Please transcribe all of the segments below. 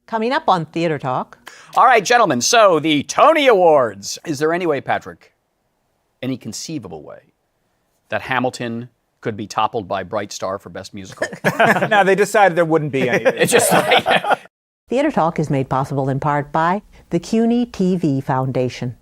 Coming up on Theater Talk. All right, gentlemen, so the Tony Awards. Is there any way, Patrick, any conceivable way, that Hamilton could be toppled by Bright Star for Best Musical? No, they decided there wouldn't be any. It's just like... Theater Talk is made possible in part by the CUNY TV Foundation.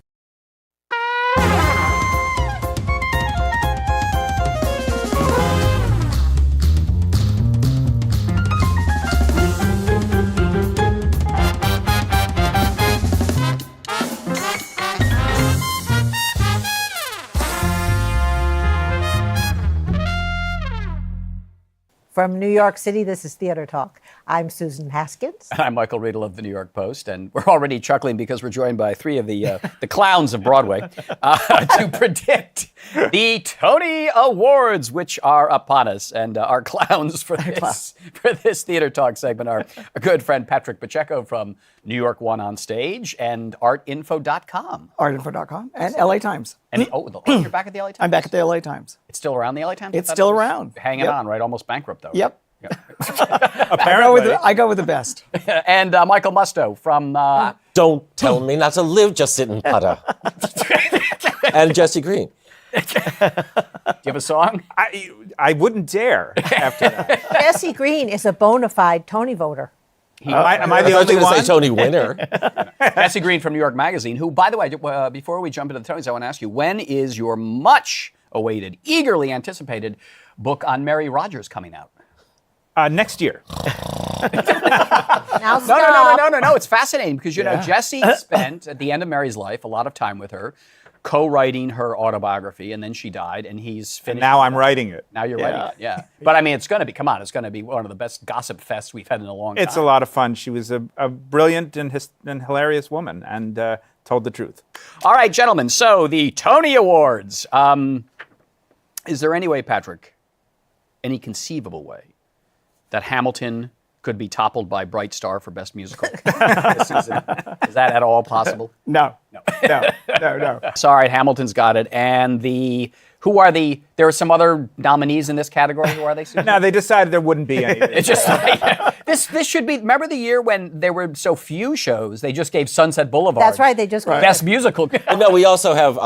From New York City, this is Theater Talk. I'm Susan Haskins. I'm Michael Riedel of the New York Post, and we're already chuckling because we're joined by three of the clowns of Broadway to predict the Tony Awards, which are upon us. And our clowns for this Theater Talk segment are a good friend Patrick Pacheco from New York One on Stage and artinfo.com. Artinfo.com and LA Times. And you're back at the LA Times? I'm back at the LA Times. It's still around the LA Times? It's still around. Hanging on, right? Almost bankrupt, though. Yep. Apparently. I go with the best. And Michael Musto from... Don't tell me not to live, just sit and putter. And Jesse Green. Do you have a song? I wouldn't dare after that. Jesse Green is a bona fide Tony voter. Am I the I was only going to say one? Tony winner. Jesse Green from New York Magazine, who, by the way, before we jump into the Tonys, I want to ask you, when is your much awaited, eagerly anticipated book on Mary Rogers coming out? Next year. Now stop. No. It's fascinating because, Jesse spent, at the end of Mary's life, a lot of time with her, co-writing her autobiography, and then she died, and he's finished. And now I'm writing it. Now you're writing it, yeah. But, I mean, it's going to be, it's going to be one of the best gossip fests we've had in a long time. It's a lot of fun. She was a brilliant and hilarious woman and told the truth. All right, gentlemen, so the Tony Awards. Is there any way, Patrick, any conceivable way, that Hamilton could be toppled by Bright Star for Best Musical this season? Is that at all possible? No. Sorry, Hamilton's got it. And there are some other nominees in this category. Who are they, Susan? No, they decided there wouldn't be any. It's just like, this should be, remember the year when there were so few shows, they just gave Sunset Boulevard. That's right, they just... Best Musical. No, we also have...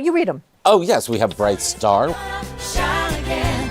you read them. Oh, yes, we have Bright Star.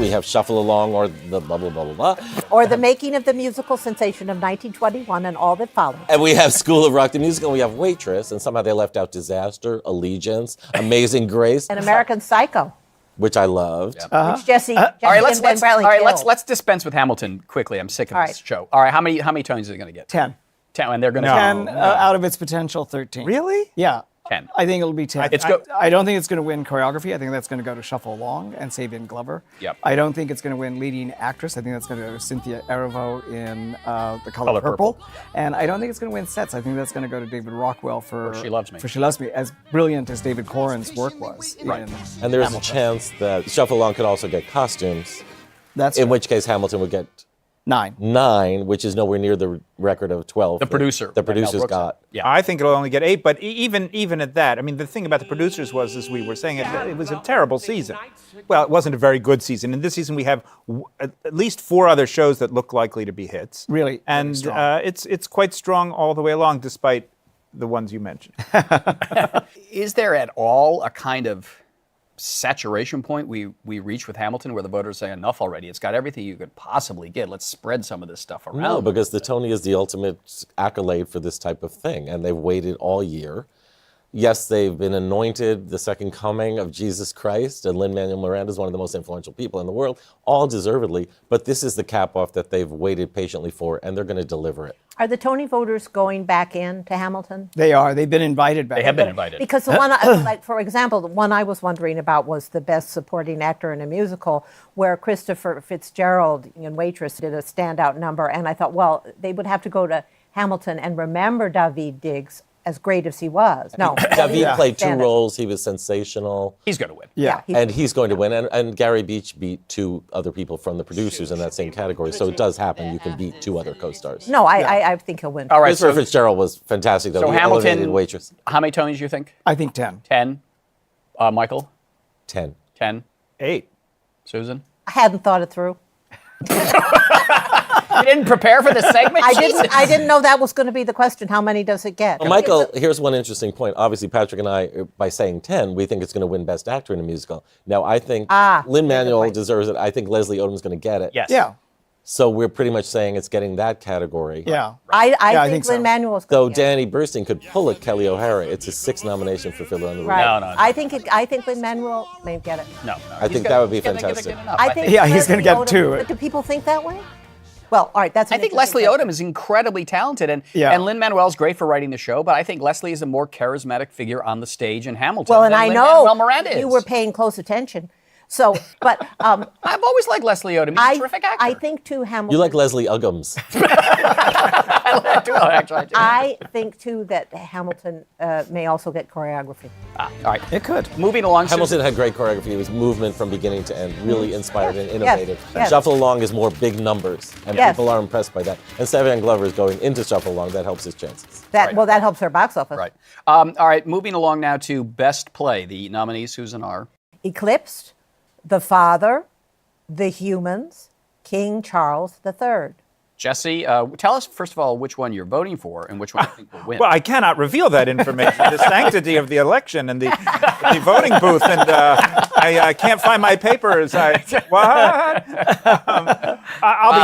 We have Shuffle Along or the blah, blah, blah, blah, blah. Or the making of the musical sensation of 1921 and all that followed. And we have School of Rock the Musical, and we have Waitress, and somehow they left out Disaster, Allegiance, Amazing Grace. And American Psycho. Which I loved. Yep. Which Jesse all right, let's let's dispense with Hamilton quickly. I'm sick of this show. All right, how many Tonys are they going to get? 10. 10, and they're going to 10 out of its potential 13. Really? Yeah. 10. I think it'll be 10. I don't think it's going to win choreography. I think that's going to go to Shuffle Along and Sabian Glover. Yep. I don't think it's going to win leading actress. I think that's going to go to Cynthia Erivo in The Color Purple. And I don't think it's going to win sets. I think that's going to go to David Rockwell for She Loves Me. For She Loves Me, as brilliant as David Coran's work was. Right. And there's a chance that Shuffle Along could also get costumes, in which case Hamilton would get 9, which is nowhere near the record of 12. The producers got. Yeah. I think it'll only get 8, but even at that, I mean, the thing about the producers was, as we were saying, it was a terrible season. Well, it wasn't a very good season. And this season we have at least 4 other shows that look likely to be hits. Really, and it's quite strong all the way along, despite the ones you mentioned. Is there at all a kind of saturation point we reach with Hamilton where the voters say enough already? It's got everything you could possibly get. Let's spread some of this stuff around. No, because the Tony is the ultimate accolade for this type of thing, and they've waited all year. Yes, they've been anointed the second coming of Jesus Christ, and Lin-Manuel Miranda is one of the most influential people in the world, all deservedly, but this is the cap-off that they've waited patiently for, and they're going to deliver it. Are the Tony voters going back in to Hamilton? They are. They've been invited back. They have been invited. Because the one, for example, the one I was wondering about was the Best Supporting Actor in a Musical, where Christopher Fitzgerald in Waitress did a standout number, and I thought, well, they would have to go to Hamilton and remember Daveed Diggs, as great as he was. No. Daveed played 2 roles. He was sensational. He's going to win. Yeah. And he's going to win. And Gary Beach beat 2 other people from the producers in that same category. So it does happen. You can beat 2 other co-stars. No, I think he'll win. All right. Christopher Fitzgerald was fantastic, though. So He elevated Hamilton, Waitress. how many Tonys do you think? I think 10. 10. Michael? 10. 10. 8. Susan? I hadn't thought it through. You didn't prepare for this segment? Jesus. I didn't know that was going to be the question. How many does it get? Well, Michael, here's one interesting point. Obviously, Patrick and I, by saying 10, we think it's going to win Best Actor in a Musical. Now, I think Lin-Manuel deserves it. I think Leslie Odom's going to get it. Yes. Yeah. So we're pretty much saying it's getting that category. Yeah. I think so. Lin-Manuel is Though going to get it. Danny Burstein could pull a Kelly O'Hara. It's his 6th nomination for Fiddler on the Roof. Right. No. I think Lin-Manuel may get it. No. I think that would be fantastic. I think Yeah, he's gonna Leslie get two. Odom- But do people think that way? Well, all right, that's. I think Leslie Odom is incredibly talented, and Lin-Manuel's great for writing the show, but I think Leslie is a more charismatic figure on the stage in Hamilton Well, and than I Lin-Manuel know Miranda is. you were paying close attention. So, but I've always liked Leslie Odom. He's a terrific actor. I think too Hamilton. You like Leslie Uggams. I do. Actually, I do. I think too that Hamilton may also get choreography. All right. It could. Moving along. Hamilton had great choreography. It was movement from beginning to end, really inspired and innovative. yes. Shuffle Along is more big numbers, and Yes. people are impressed by that. And Savion Glover is going into Shuffle Along. That helps his chances. That helps her box office. Right. All right. Moving along now to Best Play. The nominees, Susan, are Eclipsed, The Father, The Humans, King Charles III. Jesse. Tell us first of all which one you're voting for and which one you think will win. Well, I cannot reveal that information. The sanctity of the election and the voting booth, and I can't find my papers. I'll be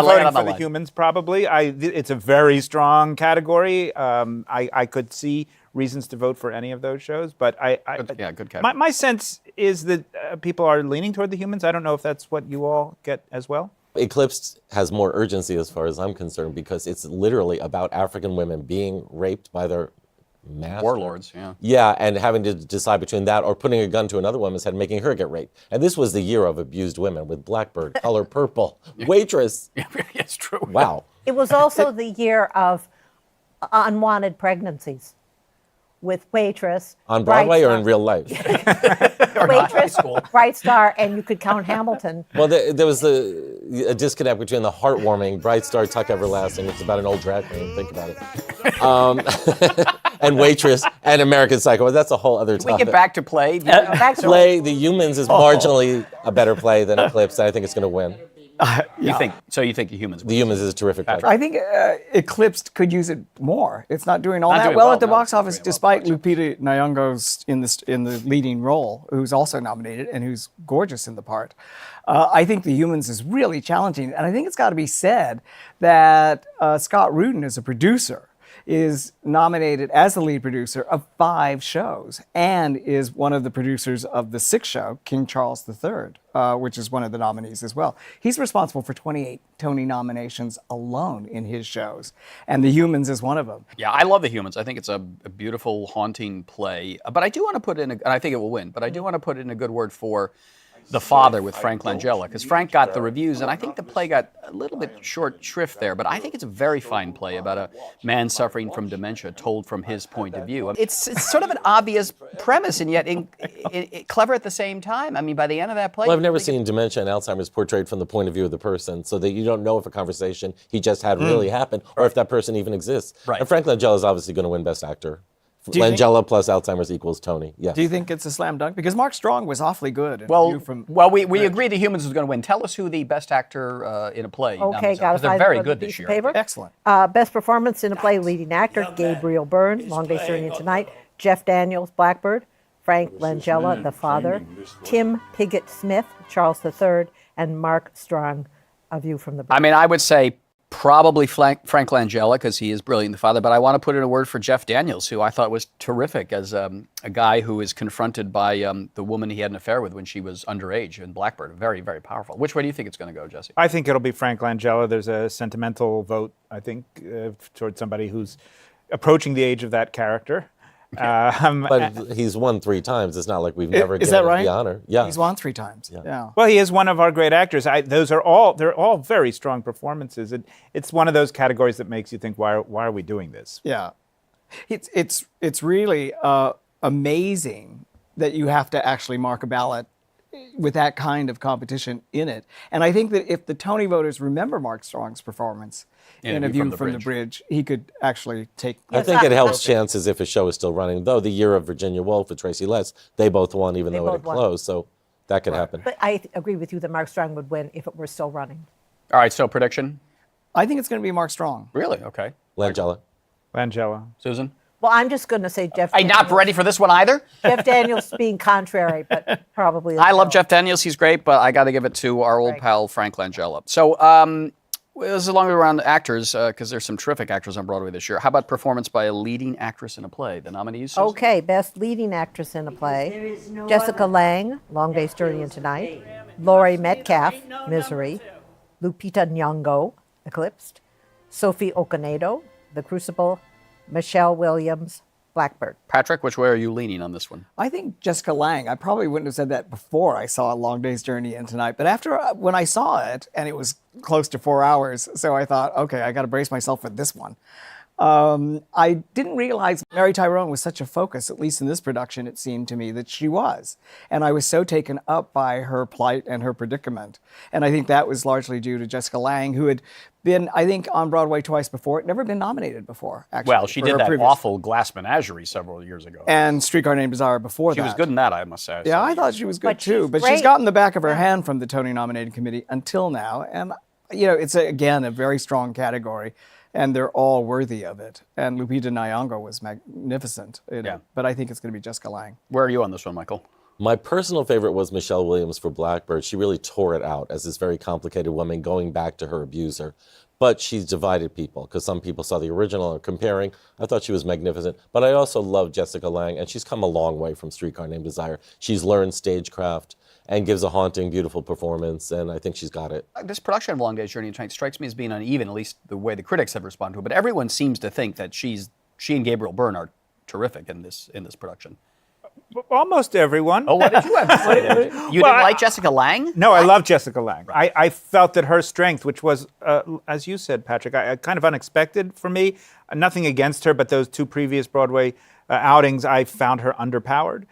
voting for the humans, probably. It's a very strong category. I could see reasons to vote for any of those shows, but good category. my sense is that people are leaning toward the humans. I don't know if that's what you all get as well. Eclipsed has more urgency as far as I'm concerned because it's literally about African women being raped by their master. Warlords, yeah. Yeah, and having to decide between that or putting a gun to another woman's head and making her get raped. And this was the year of abused women with Blackbird, Color Purple, Waitress. It's true. Wow. It was also the year of unwanted pregnancies with Waitress. On Broadway or Bright in real life? Star, Waitress, Bright Star, and you could count Hamilton. Well, there was a disconnect between the heartwarming Bright Star, Tuck Everlasting, which is about an old drag queen, think about it, and Waitress, and American Psycho. That's a whole other topic. We get back to Play. Back to Play, The Humans is marginally a better play than Eclipse. I think it's going to win. You think the Humans The Humans is a terrific play. I think Eclipsed could use it more. It's not doing all Not that doing well well, at the no. box office, Not doing despite Lupita Nyong'o's in the leading role, who's also nominated and who's gorgeous in the part. I think The Humans is really challenging, and I think it's got to be said that Scott Rudin, as a producer, is nominated as the lead producer of 5 shows and is one of the producers of the 6th show, King Charles III, which is one of the nominees as well. He's responsible for 28 Tony nominations alone in his shows, and The Humans is one of them. Yeah, I love The Humans. I think it's a beautiful, haunting play. But I do want to put in, and I think it will win, but I do want to put in a good word for The Father with Frank Langella, because Frank got the reviews, and I think the play got a little bit short shrift there, but I think it's a very fine play about a man suffering from dementia told from his point of view. It's sort of an obvious premise, and yet clever at the same time. I mean, by the end of that play... Well, I've never seen dementia and Alzheimer's portrayed from the point of view of the person, so that you don't know if a conversation he just had really happened, or if that person even exists. Right. And Frank Langella is obviously going to win Best Actor. Langella plus Alzheimer's equals Tony. Yes. Do you think it's a slam dunk? Because Mark Strong was awfully good. in Well, View from we agree The Humans is going to win. Tell us who the best actor in a play Okay, got got because they're very good this year. Excellent. Best performance in a play, leading actor, Gabriel Byrne, Long Day's Journey into Night, Jeff Daniels, Blackbird, Frank Langella, The Father, Tim Pigott-Smith, Charles III, and Mark Strong, A View from the Bridge. I mean, I would say probably Frank Langella, because he is brilliant in The Father, but I want to put in a word for Jeff Daniels, who I thought was terrific as a guy who is confronted by the woman he had an affair with when she was underage in Blackbird. Very, very powerful. Which way do you think it's going to go, Jesse? I think it'll be Frank Langella. There's a sentimental vote, I think, towards somebody who's approaching the age of that character. But he's won 3 times. It's not like we've never Is given that him right? the honor. Yeah. He's won 3 times. Yeah. Well, he is one of our great actors. They're all very strong performances. It's one of those categories that makes you think, why are we doing this? Yeah. It's really amazing that you have to actually mark a ballot with that kind of competition in it. And I think that if the Tony voters remember Mark Strong's performance in A View from the Bridge, he could actually take... I think it helps chances if a show is still running. Though the year of Virginia Woolf with Tracy Letts, they both won even though it had closed. So that could happen. But I agree with you that Mark Strong would win if it were still running. All right, so prediction? I think it's going to be Mark Strong. Really? Okay. Langella. Langella. Susan? Well, I'm just going to say Jeff. I'm not ready for this one either. Jeff Daniels being contrary, but probably. I love Jeff Daniels. He's great, but I got to give it to our old Right. pal, Frank Langella. So, this is longer around actors, because there's some terrific actors on Broadway this year. How about performance by a leading actress in a play? The nominees, Susan? Okay, best leading actress in a play: Jessica Lange, Long Day's Journey into Night; Laurie Metcalf, Misery; Lupita Nyong'o, Eclipsed; Sophie Okonedo, The Crucible; Michelle Williams, Blackbird. Patrick, which way are you leaning on this one? I think Jessica Lange. I probably wouldn't have said that before I saw A Long Day's Journey into Night, but after when I saw it, and it was close to 4 hours, so I thought, okay, I got to brace myself for this one. I didn't realize Mary Tyrone was such a focus, at least in this production, it seemed to me that she was. And I was so taken up by her plight and her predicament. And I think that was largely due to Jessica Lange, who had been, I think, on Broadway twice before, never been nominated before, actually. Well, she for did her that previous- awful Glass Menagerie several years ago. And Streetcar Named Desire before She that. was good in that, I must say. Yeah, I thought she was good But too. she's But she's great. gotten the back of her hand from the Tony nominating committee until now. And, it's, again, a very strong category. And they're all worthy of it. And Lupita Nyong'o was magnificent. Yeah. But I think it's going to be Jessica Lange. Where are you on this one, Michael? My personal favorite was Michelle Williams for Blackbird. She really tore it out as this very complicated woman going back to her abuser. But she's divided people because some people saw the original and comparing. I thought she was magnificent. But I also love Jessica Lange, and she's come a long way from Streetcar Named Desire. She's learned stagecraft and gives a haunting, beautiful performance, and I think she's got it. This production of Long Day's Journey into Night strikes me as being uneven, at least the way the critics have responded to it. But everyone seems to think that she and Gabriel Byrne are terrific in this production. Almost everyone. Oh, what did you have to say? You didn't like Jessica Lange? No, I love Jessica Lange. I felt that her strength, which was, as you said, Patrick, kind of unexpected for me. Nothing against her, but those two previous Broadway outings, I found her underpowered.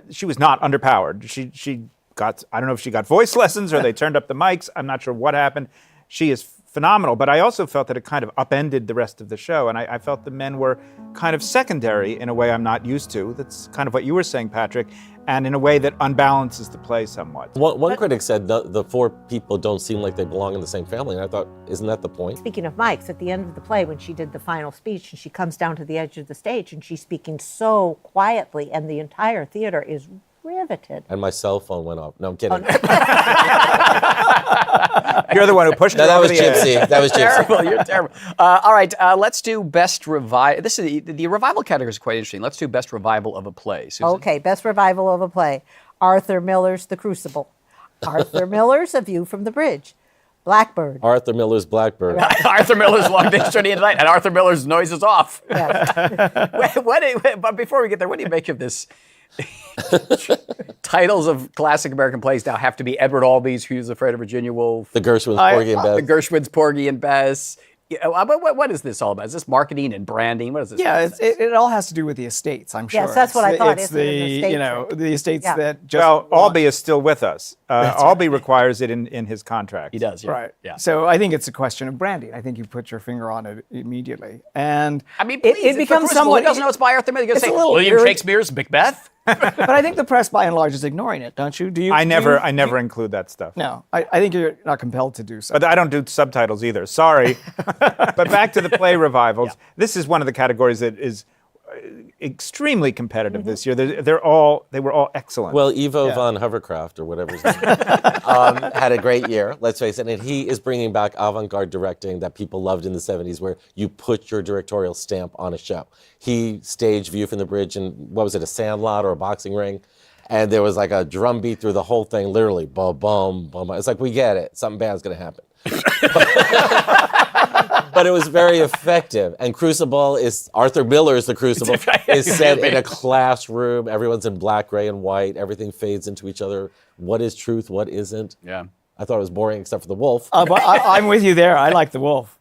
She was not underpowered. She got, I don't know if she got voice lessons or they turned up the mics. I'm not sure what happened. She is phenomenal, but I also felt that it kind of upended the rest of the show, and I felt the men were kind of secondary in a way I'm not used to. That's kind of what you were saying, Patrick, and in a way that unbalances the play somewhat. One critic said the four people don't seem like they belong in the same family, and I thought, isn't that the point? Speaking of mics, at the end of the play, when she did the final speech, and she comes down to the edge of the stage, and she's speaking so quietly, and the entire theater is riveted. And my cell phone went off. No, I'm kidding. You're the one who pushed No, it that over was the edge. Gypsy. That was Gypsy. Terrible, you're terrible. All right, let's do best revival. This is the revival category is quite interesting. Let's do best revival of a play. Susan. Okay, best revival of a play: Arthur Miller's The Crucible, Arthur Miller's A View from the Bridge, Blackbird. Arthur Miller's Blackbird. Arthur Miller's Long Day's Journey into Night, and Arthur Miller's Noise is Off. Yes. But before we get there, what do you make of this? Titles of classic American plays now have to be Edward Albee's Who's Afraid of Virginia Woolf, The Gershwin's, Porgy and the Bess. Gershwin's Porgy and Bess. Yeah, what is this all about? Is this marketing and branding? What is this? Yeah, it all has to do with the estates, I'm sure. Yes, that's what I thought, It's isn't it, an the, estate you know, thing? the estates Yeah. that just Well, want- Albee is still with us. Albee requires it in his contract. He does. Yeah. Right. Yeah. So I think it's a question of branding. I think you put your finger on it immediately. And I mean, it, please, it it's The becomes Crucible. somewhat... Who doesn't know it's by Arthur Miller? You're going it's to a say little William irrit- Shakespeare's Macbeth? But I think the press, by and large, is ignoring it, don't you? Do you? I do never you- include that stuff. No, I think you're not compelled to do so. But I don't do subtitles either. Sorry. But back to the play revivals. This is one of the categories that is extremely competitive this year. They were all excellent. Well, Ivo von Hovercraft, or whatever his name is, had a great year, let's face it. And he is bringing back avant-garde directing that people loved in the 70s, where you put your directorial stamp on a show. He staged View from the Bridge in, what was it, a sandlot or a boxing ring? And there was like a drum beat through the whole thing, literally, bum, bum, bum. It's like, we get it. Something bad's going to happen. But it was very effective. And Crucible is, Arthur Miller's The Crucible, is set in a classroom. Everyone's in black, gray, and white. Everything fades into each other. What is truth? What isn't? Yeah. I thought it was boring except for the wolf. But I'm with you there. I like the wolf.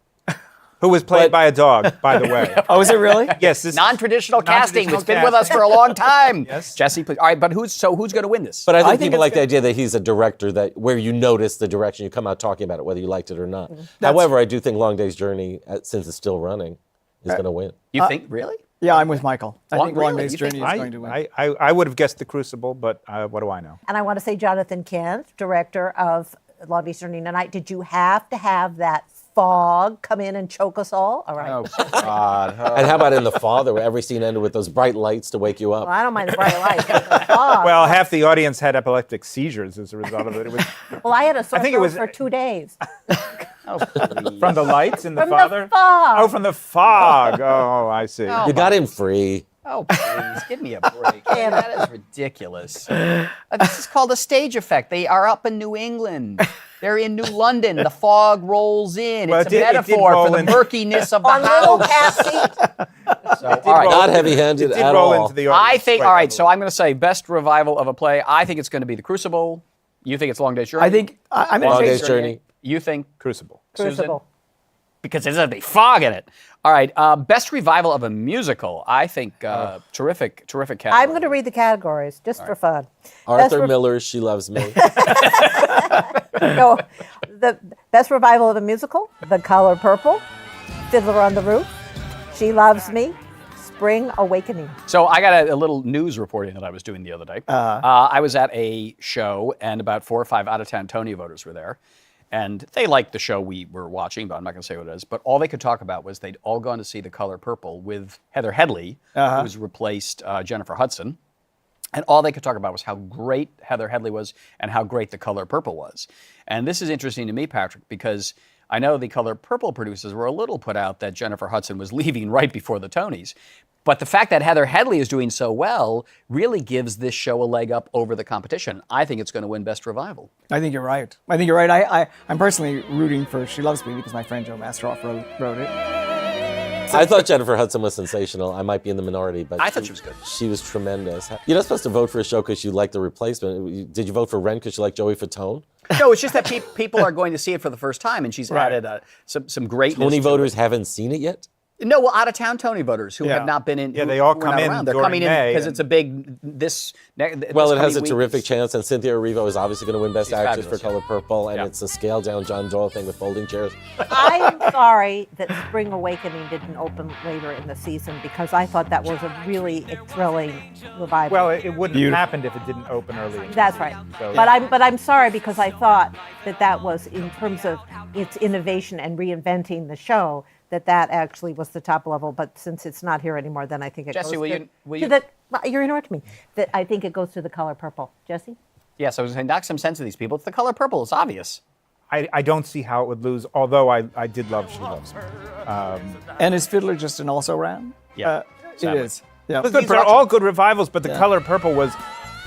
Who was played by a dog, by the way. Oh, is it really? Yes. This Non-traditional casting. non-traditional It's been with us casting. for a long time. Yes. Jesse, please. All right, but who's going to win this? But I think think people it's like the good. idea that he's a director that where you notice the direction, you come out talking about it, whether you liked it or not. However, I do think Long Day's Journey, since it's still running, is going to win. You think really? Yeah, I'm with Michael. I think Long really? Day's You think- Journey is going to win. I would have guessed The Crucible, but what do I know? And I want to say Jonathan Kent, director of Long Day's Journey into Night. Did you have to have that fog come in and choke us all. All right. Oh, God. And how about in The Father, where every scene ended with those bright lights to wake you up? Well, I don't mind the bright lights. But the fog. Well, half the audience had epileptic seizures as a result of it. It was Well, I had a sore think it throat was- for 2 days. from the lights in The From the Father? fog. Oh, from the fog. Oh, I see. You got in free. Oh, please, give me a break. That is ridiculous. This is called a stage effect. They are up in New England. They're in New London. The fog rolls in. Well, It's it a did metaphor roll for the in. murkiness of the On little house. cat seat. So, all right. Not heavy-handed It did at roll all. into the audience. I think, quite all right, heavily. so I'm going to say best revival of a play. I think it's going to be The Crucible. You think it's Long Day's Journey? I think I'm Long in Day's favor. Journey. You think? Crucible. Crucible. Because there's a fog in it. All right, best revival of a musical. I think terrific category. I'm going to read the categories just for fun. Arthur Best Miller's She Loves Me. No, the best revival of a musical, The Color Purple, Fiddler on the Roof, She Loves Me, Spring Awakening. So I got a little news reporting that I was doing the other day. I was at a show, and about 4 or 5 out-of-town Tony voters were there. And they liked the show we were watching, but I'm not going to say what it is. But all they could talk about was they'd all gone to see The Color Purple with Heather Headley, who's replaced Jennifer Hudson. And all they could talk about was how great Heather Headley was and how great The Color Purple was. And this is interesting to me, Patrick, because I know The Color Purple producers were a little put out that Jennifer Hudson was leaving right before the Tonys. But the fact that Heather Headley is doing so well really gives this show a leg up over the competition. I think it's going to win Best Revival. I think you're right. I'm personally rooting for She Loves Me because my friend Joe Masteroff wrote it. I thought Jennifer Hudson was sensational. I might be in the minority, but I thought she was good. She was tremendous. You're not supposed to vote for a show because you like the replacement. Did you vote for Ren because you like Joey Fatone? No, it's just that people are going to see it for the first time, and she's added some greatness. Tony to voters it. haven't seen it yet? No, well, out-of-town Tony voters who Yeah. have not been in. Yeah, who- they all who are come not in around. They're during coming in May because and- it's a big Well, it has a terrific chance, and Cynthia Erivo is obviously going to win Best She's Actress for fabulous, Color Purple, and Yeah. it's a scaled-down John Doyle thing with folding chairs. I'm sorry that Spring Awakening didn't open later in the season because I thought that was a really thrilling revival. Well, it wouldn't have happened if it didn't open early. That's right. So- But I'm sorry because I thought that was in terms of its innovation and reinventing the show that actually was the top level. But since it's not here anymore, then I think it Jesse, goes will to, you- will to you- the. Well, you're interrupting me. That I think it goes to The Color Purple. Jesse. Yes, I was saying, knock some sense of these people. It's The Color Purple. It's obvious. I don't see how it would lose, although I did love She Loves Me. And is Fiddler just an also-ran? Yeah, It sadly. is. Yeah. But these are all good revivals, but The Color Purple was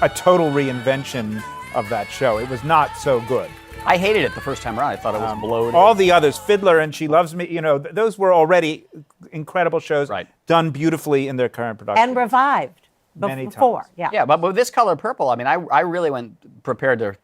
a total reinvention of that show. It was not so good. I hated it the first time around. I thought it was bloated. All the others, Fiddler and She Loves Me, those were already incredible shows, Right. done beautifully in their current production. And revived Many before. times. Yeah. Yeah, but with this Color Purple, I mean, I really went prepared to,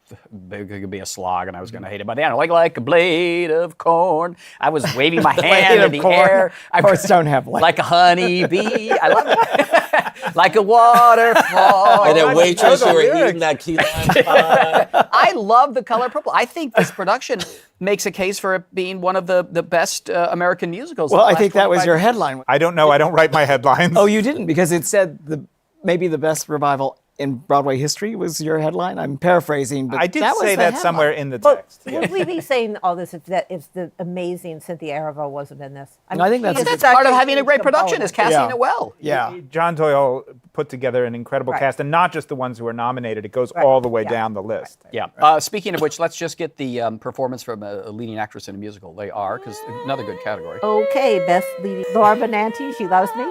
it could be a slog, and I was going to hate it. By the end, like a blade of corn. I was waving my hand in of the corn. air. Horse don't have legs. Like a honeybee. I love it. Like a waterfall. And at Waitress, know you the were lyrics. eating that key lime pie. I love The Color Purple. I think this production makes a case for it being one of the best American musicals. Well, of the I last think that was 25 your years. headline. I don't know. I don't write my headlines. Oh, you didn't, because it said maybe the best revival in Broadway history was your headline. I'm paraphrasing, but I did that was say the that headline. somewhere in the But text. would we be saying all this if the amazing Cynthia Erivo wasn't in this? No, I think she that's- is That's such part of a having a huge great production is component. casting Yeah. it well. Yeah. John Doyle put together an incredible Right. cast, and not just the ones who are nominated. It goes all the way Yeah. down the list. Yeah. Speaking of which, let's just get the performance from a leading actress in a musical. They are, because another good category. Okay, best leading. Laura Benanti, She Loves Me.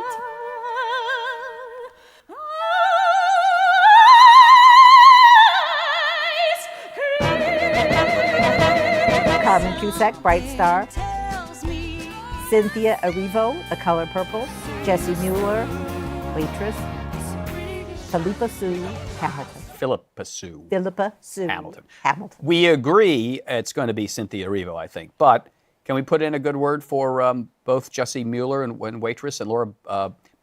Carmen Cusack, Bright Star. Cynthia Erivo, The Color Purple. Jessie Mueller, Waitress. Philippa Sue, Hamilton. Philippa Sue. Philippa Sue, Hamilton. Hamilton. We agree it's going to be Cynthia Erivo, I think. But can we put in a good word for both Jessie Mueller in Waitress and Laura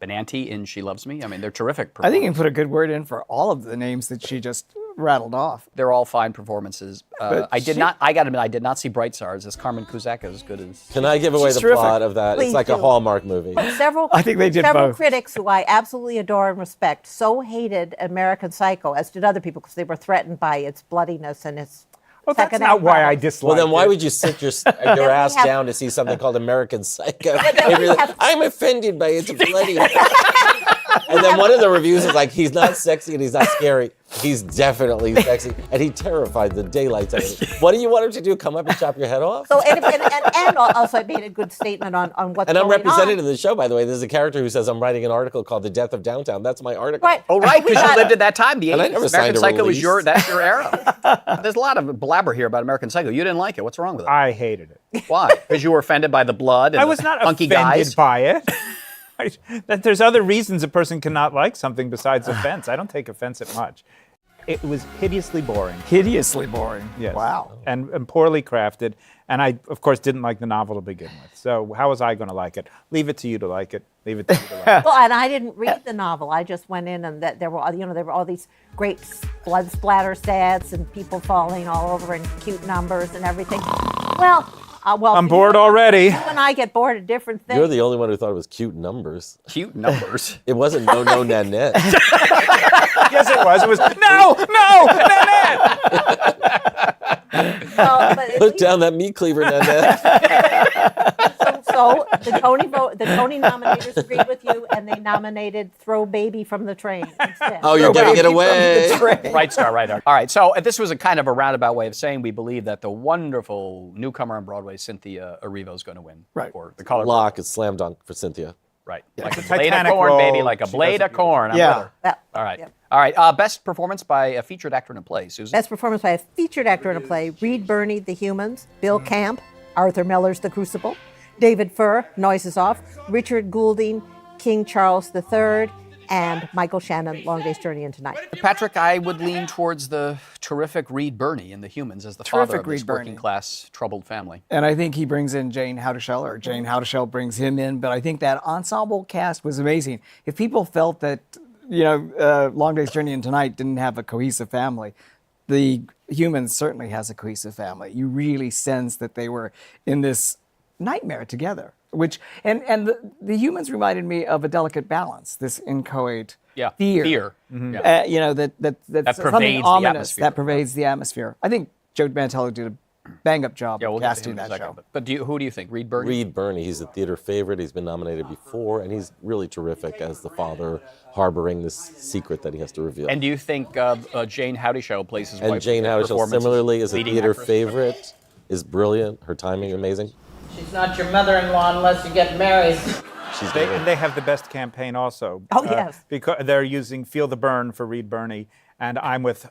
Benanti in She Loves Me? I mean, they're terrific I think you performers. can put a good word in for all of the names that she just rattled off. They're all fine performances. But I did she- not. I got to admit, I did not see Bright Stars. Is Carmen Cusack as good as? Can I give away She's the terrific. plot of that? Please It's like a do. Hallmark movie. Several, I think they did several both. critics who I absolutely adore and respect so hated American Psycho, as did other people, because they were threatened by its bloodiness and its. Oh, that's Second not act why I products. dislike Well, then why it. would you sit your ass have- down to see something called American Psycho? have- I'm offended by its bloody. And then one of the reviews is like, he's not sexy and he's not scary. He's definitely sexy, and he terrified the daylights out of me. What do you want him to do? Come up and chop your head off? So and also it made a good statement on what's And I'm going represented on. in the show, by the way. There's a character who says I'm writing an article called "The Death of Downtown." That's my article. Right. Oh, right, because you lived at that time, the 80s. And I never signed American a Psycho was release. that's your era. There's a lot of blabber here about American Psycho. You didn't like it. What's wrong with it? I hated it. Why? Because you were offended by the blood and I was the not hunky offended guys? by it. That there's other reasons a person cannot like something besides offense. I don't take offense at much. It was hideously boring. Hideously boring. Yes. Wow. And poorly crafted. And I, of course, didn't like the novel to begin with. So how was I going to like it? Leave it to you to like it. Leave it to you to like it. Well, and I didn't read the novel. I just went in, and there were all these great blood splatter sets and people falling all over and cute numbers and everything. Well, I'm bored already. You and I get bored of different things. You're the only one who thought it was cute numbers. Cute numbers. It wasn't no, Nanette. Yes, it was. It was, no, Nanette! Well, but Put down that meat cleaver, Nanette. so the Tony nominators agreed with you, and they nominated "Throw Baby from the Train" instead. Oh, you're giving it away. Right star, right there. All right, so this was a kind of a roundabout way of saying we believe that the wonderful newcomer on Broadway, Cynthia Erivo, is going to win. Right. For the color. Lock is slam dunk for Cynthia. Right. Like a It's a blade of Titanic corn, role. baby, like a She blade does of it corn. I'm Yeah. with her. Yeah. All right. Yeah. All right. Best performance by a featured actor in a play, Susan. Best performance by a featured actor in a play: Reed Birney, The Humans; Bill Camp, Arthur Miller's The Crucible; David Furr, Noises Off; Richard Goulding, King Charles III; and Michael Shannon, Long Day's Journey into Night. Patrick, I would lean towards the terrific Reed Birney in The Humans as the father Terrific of this Reed Birney. working class troubled family. And I think he brings in Jane Houdyshell, or Jane Houdyshell brings him in. But I think that ensemble cast was amazing. If people felt that, Long Day's Journey into Night didn't have a cohesive family, The Humans certainly has a cohesive family. You really sense that they were in this nightmare together. Which and the Humans reminded me of A Delicate Balance, this inchoate fear. Yeah. That's something pervades the ominous atmosphere. that pervades the atmosphere. I think Joe Mantello did a bang-up job Yeah, we'll get to casting him in a that second. show. But who do you think? Reed Birney? Reed Birney, he's a theater favorite. He's been nominated before, and he's really terrific as the father harboring this secret that he has to reveal. And do you think Jane Houdyshell plays his And wife? Jane Houdyshell performance similarly is a leading theater actress? favorite, is brilliant. Her timing amazing. She's not your mother-in-law unless you get married. She's And they have the best campaign also. Oh, yes. Because they're using "Feel the Burn" for Reed Birney, and I'm with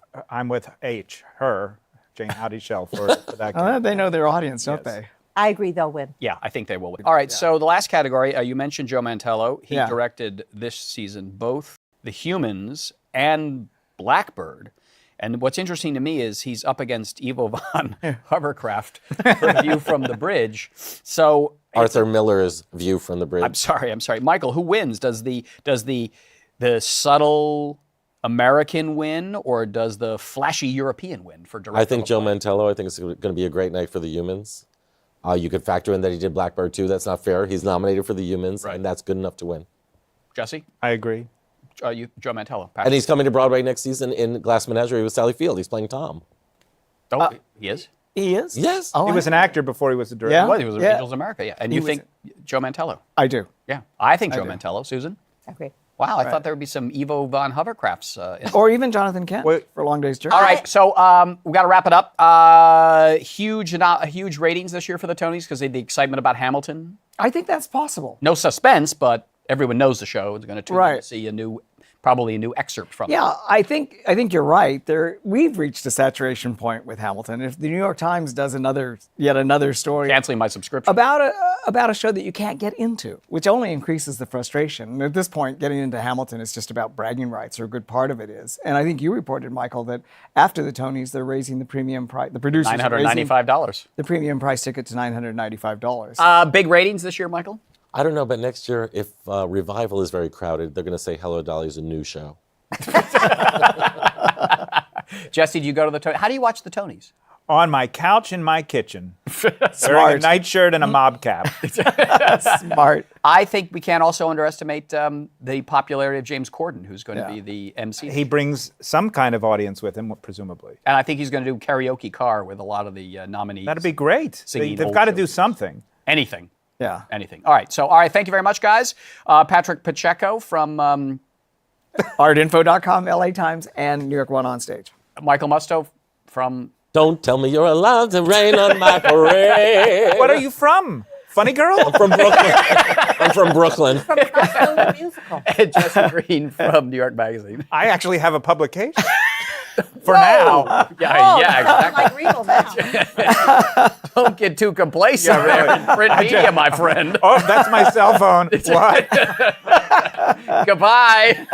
her, Jane Houdyshell, for that. They know their audience, don't Yes. they? I agree they'll win. Yeah, I think they will win. All right, so the last category, you mentioned Joe Mantello. He Yeah. directed this season both The Humans and Blackbird. And what's interesting to me is he's up against Ivo von Hovercraft for View from the Bridge. So Arthur Miller's View from the Bridge. I'm sorry. Michael, who wins? Does the subtle American win, or does the flashy European win for director? I think Joe Mantello, I think it's going to be a great night for The Humans. You could factor in that he did Blackbird too. That's not fair. He's nominated for The Humans, Right. and that's good enough to win. Jesse? I agree. Joe Mantello. And he's coming to Broadway next season in Glass Menagerie with Sally Field. He's playing Tom. He is? He is? Yes. Oh, He was an actor before he was a director. Yeah. Well, he was in Yeah. Angels America, yeah. And He you was- think Joe Mantello? I do. Yeah. I think Joe do. Mantello. Susan? I agree. Wow, I thought there would be some Ivo von Hovercrafts. Or even Jonathan Kent Wait. for Long Day's Journey. All right, so we got to wrap it up. Huge ratings this year for the Tonys because of the excitement about Hamilton. I think that's possible. No suspense, but everyone knows the show. It's going to tune in to Right. see probably a new excerpt from it. Yeah, I think you're right. We've reached a saturation point with Hamilton. If the New York Times does yet another story Canceling my subscription. about a show that you can't get into, which only increases the frustration. And at this point, getting into Hamilton is just about bragging rights, or a good part of it is. And I think you reported, Michael, that after the Tonys, they're raising the premium price. The producers are raising $995. the premium price ticket to $995. Big ratings this year, Michael? I don't know, but next year, if Revival is very crowded, they're going to say Hello, Dolly is a new show. Jesse, do you go to the Tonys? How do you watch the Tonys? on my couch in my kitchen, wearing a nightshirt and a mob cap. Smart. I think we can't also underestimate the popularity of James Corden, who's going to be the MC. He brings some kind of audience with him, presumably. And I think he's going to do karaoke car with a lot of the nominees. That'd be great. Singing They've old got to shows. do something. Anything. Yeah. Anything. All right. Thank you very much, guys. Patrick Pacheco from Artinfo.com, LA Times, and New York One on Stage. Michael Musto from... Don't tell me you're allowed to rain on my parade. What are you from? Funny Girl? I'm from Brooklyn. I'm from Brooklyn. From Musto the musical. and Jesse Green from New York Magazine. I actually have a publication. For now. Yeah, exactly. Like Riedel now. Don't get too complacent there in print media, my friend. Oh, that's my cell phone. What? Goodbye. When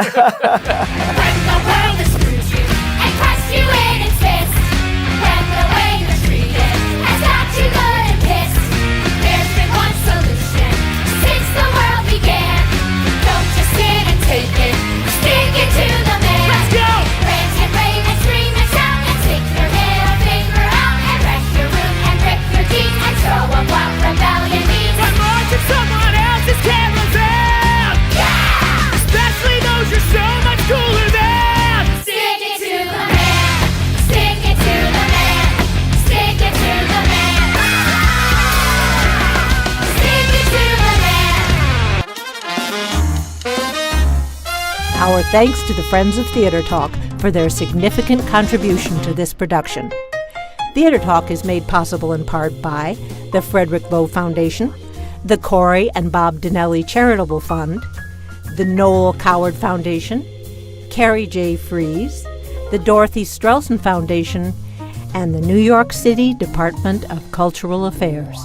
the world has screwed you and crushed you in its fist, when the way you're treated has got you good and pissed, there's been one solution since the world began. Don't just sit and take it, stick it to the man. Let's go! Rant and rave and scream and shout and stick your middle finger out and wreck your room and rip your jeans and show 'em what rebellion means. But more to someone else's caravan. Yeah! Especially those you're so much cooler than. Stick it to the man. Stick it to the man. Stick it to the man. Stick it to the man. Our thanks to the Friends of Theater Talk for their significant contribution to this production. Theater Talk is made possible in part by the Frederick Lowe Foundation, the Corey and Bob Dinelli Charitable Fund, the Noel Coward Foundation, Carrie J. Fries, the Dorothy Strelson Foundation, and the New York City Department of Cultural Affairs.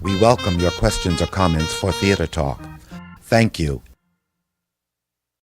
We welcome your questions or comments for Theater Talk. Thank you